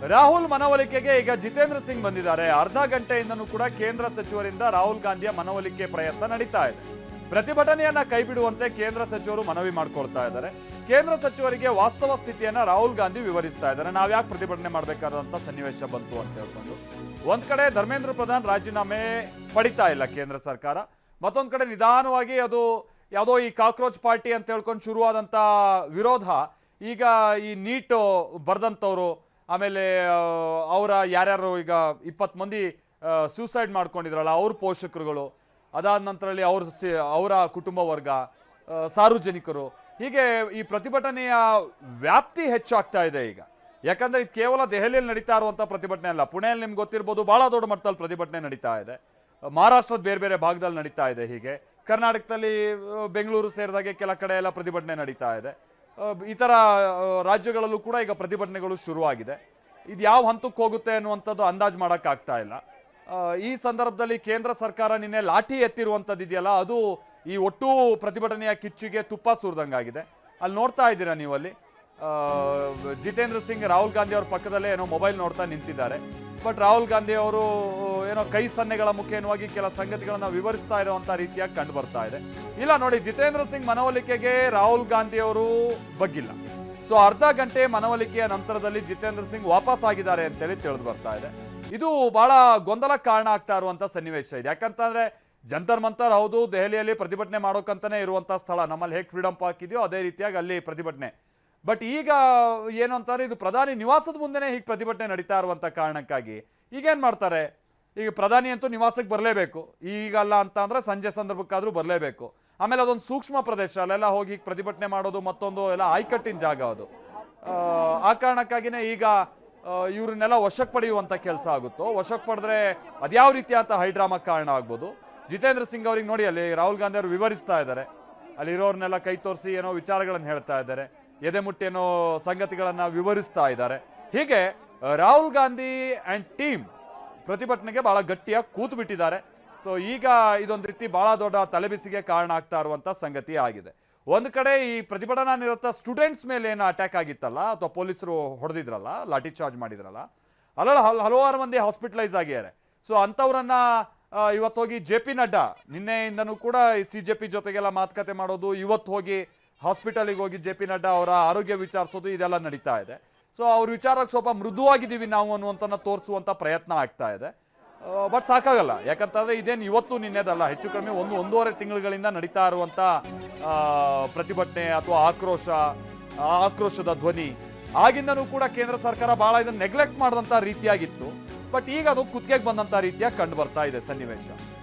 ರಾಹುಲ್ ಮನವೊಲಿಕೆಗೆ ಈಗ ಜಿತೇಂದ್ರ ಸಿಂಗ್ ಬಂದಿದ್ದಾರೆ. ಅರ್ಧ ಗಂಟೆಯಿಂದನೂ ಕೂಡ ಕೇಂದ್ರ ಸಚಿವರಿಂದ ರಾಹುಲ್ ಗಾಂಧಿಯ ಮನವೊಲಿಕೆ ಪ್ರಯತ್ನ ನಡೀತಾ ಇದೆ. ಪ್ರತಿಭಟನೆಯನ್ನ ಕೈಬಿಡುವಂತೆ ಕೇಂದ್ರ ಸಚಿವರು ಮನವಿ ಮಾಡ್ಕೊಳ್ತಾ ಇದ್ದಾರೆ. ಕೇಂದ್ರ ಸಚಿವರಿಗೆ ವಾಸ್ತವ ಸ್ಥಿತಿಯನ್ನ ರಾಹುಲ್ ಗಾಂಧಿ ವಿವರಿಸ್ತಾ ಇದ್ದಾರೆ. ನಾವ್ಯಾಕೆ ಪ್ರತಿಭಟನೆ ಮಾಡಬೇಕಾದಂತ ಸನ್ನಿವೇಶ ಬಂತು ಅಂತ ಹೇಳ್ಕೊಂಡು ಒಂದ್ ಕಡೆ ಧರ್ಮೇಂದ್ರ ಪ್ರಧಾನ್ ರಾಜೀನಾಮೆ ಪಡಿತಾ ಇಲ್ಲ ಕೇಂದ್ರ ಸರ್ಕಾರ, ಮತ್ತೊಂದ್ ಕಡೆ ನಿಧಾನವಾಗಿ ಅದು ಯಾವುದೋ ಈ ಕಾಕ್ರೋಚ್ ಪಾರ್ಟಿ ಅಂತ ಹೇಳ್ಕೊಂಡು ಶುರುವಾದಂತ ವಿರೋಧ ಈಗ ಈ ನೀಟ್ ಬರ್ದಂಥವ್ರು, ಆಮೇಲೆ ಅವರ ಯಾರ್ಯಾರು ಈಗ 20 ಮಂದಿ ಸೂಸೈಡ್ ಮಾಡ್ಕೊಂಡಿದ್ರಲ್ಲ ಅವ್ರ ಪೋಷಕರುಗಳು, ಅದಾದ ನಂತರದಲ್ಲಿ ಅವರ ಕುಟುಂಬ ವರ್ಗ, ಸಾರ್ವಜನಿಕರು, ಹೀಗೆ ಈ ಪ್ರತಿಭಟನೆಯ ವ್ಯಾಪ್ತಿ ಹೆಚ್ಚಾಗ್ತಾ ಇದೆ ಈಗ. ಯಾಕಂದ್ರೆ ಇದು ಕೇವಲ ದೆಹಲಿಯಲ್ಲಿ ನಡೀತಾ ಇರುವಂಥ ಪ್ರತಿಭಟನೆ ಅಲ್ಲ. ಪುಣೆಯಲ್ಲಿ ನಿಮ್ಗೆ ಗೊತ್ತಿರ್ಬೋದು ಬಹಳ ದೊಡ್ಡ ಮಟ್ಟದಲ್ಲಿ ಪ್ರತಿಭಟನೆ ನಡೀತಾ ಇದೆ. ಮಹಾರಾಷ್ಟ್ರದ ಬೇರೆ ಬೇರೆ ಭಾಗದಲ್ಲಿ ನಡೀತಾ ಇದೆ. ಹೀಗೆ ಕರ್ನಾಟಕದಲ್ಲಿ ಬೆಂಗಳೂರು ಸೇರಿದಾಗೆ ಕೆಲ ಕಡೆ ಎಲ್ಲ ಪ್ರತಿಭಟನೆ ನಡೀತಾ ಇದೆ. ಇತರ ರಾಜ್ಯಗಳಲ್ಲೂ ಕೂಡ ಈಗ ಪ್ರತಿಭಟನೆಗಳು ಶುರುವಾಗಿದೆ. ಇದು ಯಾವ ಹಂತಕ್ಕೆ ಹೋಗುತ್ತೆ ಅನ್ನುವಂಥದ್ದು ಅಂದಾಜು ಮಾಡೋಕ್ಕಾಗ್ತಾ ಇಲ್ಲ. ಈ ಸಂದರ್ಭದಲ್ಲಿ ಕೇಂದ್ರ ಸರ್ಕಾರ ನಿನ್ನೆ ಲಾಠಿ ಎತ್ತಿರುವಂಥದ್ದು ಇದೆಯಲ್ಲ, ಅದು ಈ ಒಟ್ಟು ಪ್ರತಿಭಟನೆಯ ಕಿಚ್ಚಿಗೆ ತುಪ್ಪ ಸುರಿದಂಗಾಗಿದೆ. ಅಲ್ಲಿ ನೋಡ್ತಾ ಇದ್ದೀರಾ ನೀವು, ಅಲ್ಲಿ ಜಿತೇಂದ್ರ ಸಿಂಗ್ ರಾಹುಲ್ ಗಾಂಧಿ ಅವ್ರ ಪಕ್ಕದಲ್ಲೇ ಏನೋ ಮೊಬೈಲ್ ನೋಡ್ತಾ ನಿಂತಿದ್ದಾರೆ. ಬಟ್ ರಾಹುಲ್ ಗಾಂಧಿ ಅವರು ಏನೋ ಕೈ ಸನ್ನೆಗಳ ಮುಖೇನವಾಗಿ ಕೆಲ ಸಂಗತಿಗಳನ್ನ ವಿವರಿಸ್ತಾ ಇರುವಂತ ರೀತಿಯಾಗಿ ಕಂಡು ಬರ್ತಾ ಇದೆ. ಇಲ್ಲ ನೋಡಿ, ಜಿತೇಂದ್ರ ಸಿಂಗ್ ಮನವೊಲಿಕೆಗೆ ರಾಹುಲ್ ಗಾಂಧಿ ಅವರು ಬಗ್ಗಿಲ್ಲ. ಸೊ ಅರ್ಧ ಗಂಟೆ ಮನವೊಲಿಕೆಯ ನಂತರದಲ್ಲಿ ಜಿತೇಂದ್ರ ಸಿಂಗ್ ವಾಪಸ್ ಆಗಿದ್ದಾರೆ ಅಂತೇಳಿ ತಿಳಿದು ಬರ್ತಾ ಇದೆ. ಇದು ಬಹಳ ಗೊಂದಲಕ್ಕೆ ಕಾರಣ ಆಗ್ತಾ ಇರುವಂತ ಸನ್ನಿವೇಶ ಇದೆ. ಯಾಕಂತಂದ್ರೆ ಜಂತರ್ ಮಂತರ್ ಹೌದು, ದೆಹಲಿಯಲ್ಲಿ ಪ್ರತಿಭಟನೆ ಮಾಡೋಕಂತಾನೆ ಇರುವಂತ ಸ್ಥಳ. ನಮ್ಮಲ್ಲಿ ಹೇಗೆ ಫ್ರೀಡಂ ಪಾರ್ಕ್ ಇದೆಯೋ ಅದೇ ರೀತಿಯಾಗಿ ಅಲ್ಲಿ ಪ್ರತಿಭಟನೆ. ಬಟ್ ಈಗ ಏನು ಅಂತಾರೆ, ಇದು ಪ್ರಧಾನಿ ನಿವಾಸದ ಮುಂದೆನೇ ಹೀಗೆ ಪ್ರತಿಭಟನೆ ನಡೀತಾ ಇರುವಂತ ಕಾರಣಕ್ಕಾಗಿ ಈಗೇನ್ ಮಾಡ್ತಾರೆ, ಈಗ ಪ್ರಧಾನಿ ಅಂತೂ ನಿವಾಸಕ್ಕೆ ಬರಲೇಬೇಕು, ಈಗಲ್ಲ ಅಂತ ಅಂದ್ರೆ ಸಂಜೆ ಸಂದರ್ಭಕ್ಕಾದ್ರೂ ಬರಲೇಬೇಕು. ಆಮೇಲೆ ಅದೊಂದು ಸೂಕ್ಷ್ಮ ಪ್ರದೇಶ, ಅಲ್ಲೆಲ್ಲ ಹೋಗಿ ಪ್ರತಿಭಟನೆ ಮಾಡೋದು ಮತ್ತೊಂದು ಎಲ್ಲ ಆಯ್ಕಟ್ಟಿನ ಜಾಗ ಅದು. ಆ ಕಾರಣಕ್ಕಾಗಿನೇ ಈಗ ಇವ್ರನ್ನೆಲ್ಲ ವಶಕ್ಕೆ ಪಡೆಯುವಂತ ಕೆಲಸ ಆಗುತ್ತೋ, ವಶಕ್ಕೆ ಪಡೆದ್ರೆ ಅದ್ಯಾವ ರೀತಿಯಾದಂಥ ಹೈಡ್ರಾಮಾ ಕಾರಣ ಆಗ್ಬೋದು. ಜಿತೇಂದ್ರ ಸಿಂಗ್ ಅವ್ರಿಗೆ ನೋಡಿ, ಅಲ್ಲಿ ರಾಹುಲ್ ಗಾಂಧಿ ಅವರು ವಿವರಿಸ್ತಾ ಇದ್ದಾರೆ, ಅಲ್ಲಿರೋರ್ನೆಲ್ಲ ಕೈ ತೋರಿಸಿ ಏನೋ ವಿಚಾರಗಳನ್ನು ಹೇಳ್ತಾ ಇದ್ದಾರೆ, ಎದೆ ಮುಟ್ಟಿ ಏನೋ ಸಂಗತಿಗಳನ್ನ ವಿವರಿಸ್ತಾ ಇದ್ದಾರೆ. ಹೀಗೆ ರಾಹುಲ್ ಗಾಂಧಿ ಅಂಡ್ ಟೀಮ್ ಪ್ರತಿಭಟನೆಗೆ ಬಹಳ ಗಟ್ಟಿಯಾಗಿ ಕೂತು ಬಿಟ್ಟಿದ್ದಾರೆ. ಸೊ ಈಗ ಇದೊಂದು ರೀತಿ ಬಹಳ ದೊಡ್ಡ ತಲೆಬಿಸಿಗೆ ಕಾರಣ ಆಗ್ತಾ ಇರುವಂತ ಸಂಗತಿ ಆಗಿದೆ. ಒಂದು ಕಡೆ ಈ ಪ್ರತಿಭಟನಾ ನಿರತ ಸ್ಟೂಡೆಂಟ್ಸ್ ಮೇಲೆ ಏನು ಅಟ್ಯಾಕ್ ಆಗಿತ್ತಲ್ಲ, ಅಥವಾ ಪೊಲೀಸರು ಹೊಡೆದಿದ್ರಲ್ಲ, ಲಾಠಿ ಚಾರ್ಜ್ ಮಾಡಿದ್ರಲ್ಲ, ಅಲ್ಲೆಲ್ಲ ಹಲವಾರು ಮಂದಿ ಹಾಸ್ಪಿಟಲೈಸ್ ಆಗಿದ್ದಾರೆ. ಸೊ ಅಂಥವ್ರನ್ನ ಇವತ್ತು ಹೋಗಿ JP ನಡ್ಡಾ ನಿನ್ನೆಯಿಂದನೂ ಕೂಡ CJP ಜೊತೆಗೆಲ್ಲ ಮಾತುಕತೆ ಮಾಡೋದು, ಇವತ್ತು ಹೋಗಿ ಹಾಸ್ಪಿಟಲಿಗೆ ಹೋಗಿ JP ನಡ್ಡಾ ಅವರ ಆರೋಗ್ಯ ವಿಚಾರಿಸೋದು, ಇದೆಲ್ಲ ನಡೀತಾ ಇದೆ. ಸೊ ಅವ್ರ ವಿಚಾರಕ್ಕೆ ಸ್ವಲ್ಪ ಮೃದುವಾಗಿದ್ದೀವಿ ನಾವು ಅನ್ನುವಂಥನ್ನ ತೋರಿಸುವಂಥ ಪ್ರಯತ್ನ ಆಗ್ತಾ ಇದೆ. ಬಟ್ ಸಾಕಾಗಲ್ಲ, ಯಾಕಂತಂದ್ರೆ ಇದೇನು ಇವತ್ತು ನಿನ್ನೆದಲ್ಲ, ಹೆಚ್ಚು ಕಡಿಮೆ 1-1.5 ತಿಂಗಳುಗಳಿಂದ ನಡೀತಾ ಇರುವಂಥ ಪ್ರತಿಭಟನೆ ಅಥವಾ ಆಕ್ರೋಶದ ಧ್ವನಿ. ಆಗಿಂದನೂ ಕೂಡ ಕೇಂದ್ರ ಸರ್ಕಾರ ಬಹಳ ಇದನ್ನು ನೆಗ್ಲೆಕ್ಟ್ ಮಾಡಿದಂಥ ರೀತಿಯಾಗಿತ್ತು. ಬಟ್ ಈಗ ಅದು ಕುತ್ತಿಗೆಗೆ ಬಂದಂಥ ರೀತಿಯಾಗಿ ಕಂಡು ಬರ್ತಾ ಇದೆ ಸನ್ನಿವೇಶ.